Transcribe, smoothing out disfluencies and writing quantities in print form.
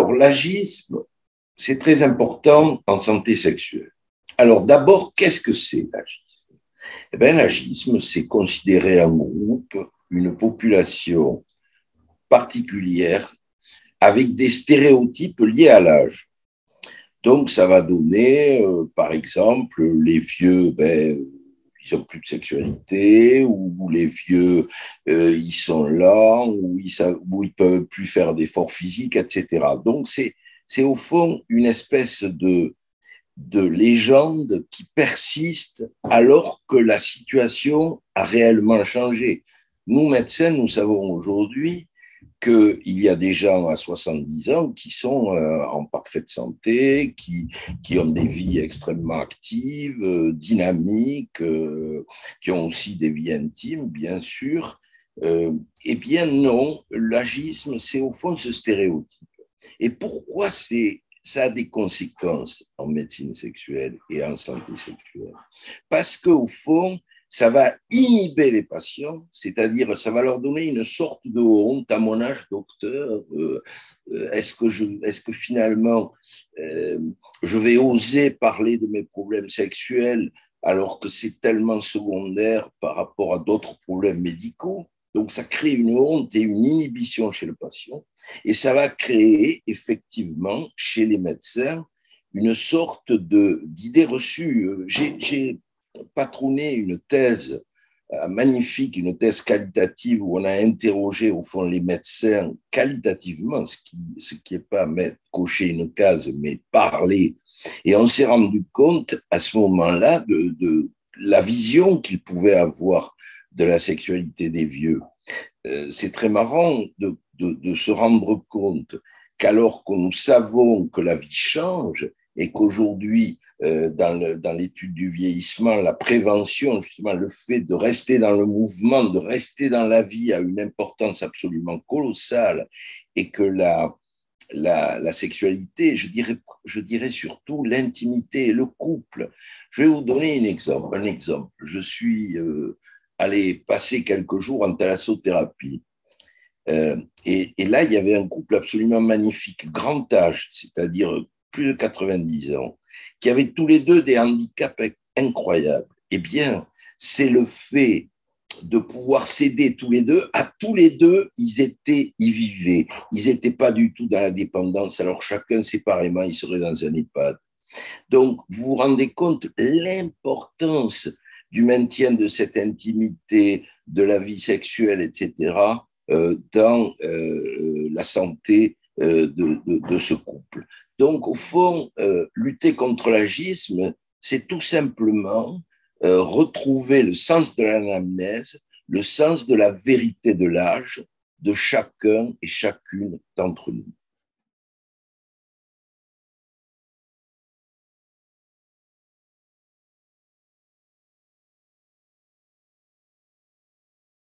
Alors, l'agisme, c'est très important en santé sexuelle. Alors, d'abord, qu'est-ce que c'est l'agisme? Eh bien, l'agisme, c'est considérer un groupe, une population particulière avec des stéréotypes liés à l'âge. Donc, ça va donner, par exemple, les vieux, ils n'ont plus de sexualité, ou les vieux, ils sont là, ou ils peuvent plus faire d'efforts physiques, etc. Donc, c'est au fond une espèce de légende qui persiste alors que la situation a réellement changé. Nous, médecins, nous savons aujourd'hui qu'il y a des gens à 70 ans qui sont en parfaite santé, qui ont des vies extrêmement actives, dynamiques, qui ont aussi des vies intimes, bien sûr. Eh bien non, l'agisme, c'est au fond ce stéréotype. Et pourquoi ça a des conséquences en médecine sexuelle et en santé sexuelle? Parce qu'au fond, ça va inhiber les patients, c'est-à-dire ça va leur donner une sorte de honte à mon âge, docteur. Est-ce que finalement je vais oser parler de mes problèmes sexuels alors que c'est tellement secondaire par rapport à d'autres problèmes médicaux? Donc ça crée une honte et une inhibition chez le patient et ça va créer effectivement chez les médecins une sorte d'idée reçue. J'ai patronné une thèse magnifique, une thèse qualitative où on a interrogé au fond les médecins qualitativement, ce qui est pas cocher une case, mais parler. Et on s'est rendu compte à ce moment-là de la vision qu'ils pouvaient avoir de la sexualité des vieux. C'est très marrant de se rendre compte qu'alors que nous savons que la vie change et qu'aujourd'hui, dans l'étude du vieillissement, la prévention, justement, le fait de rester dans le mouvement, de rester dans la vie a une importance absolument colossale et que la sexualité, je dirais surtout l'intimité et le couple. Je vais vous donner un exemple. Je suis allé passer quelques jours en thalassothérapie. Et là, il y avait un couple absolument magnifique, grand âge, c'est-à-dire plus de 90 ans, qui avaient tous les deux des handicaps incroyables. Eh bien, c'est le fait de pouvoir s'aider tous les deux. À tous les deux, ils vivaient. Ils n'étaient pas du tout dans la dépendance. Alors, chacun séparément, ils seraient dans un EHPAD. Donc, vous vous rendez compte l'importance du maintien de cette intimité, de la vie sexuelle, etc., dans la santé de ce couple. Donc, au fond, lutter contre l'agisme, c'est tout simplement retrouver le sens de l'anamnèse, le sens de la vérité de l'âge de chacun et chacune d'entre nous.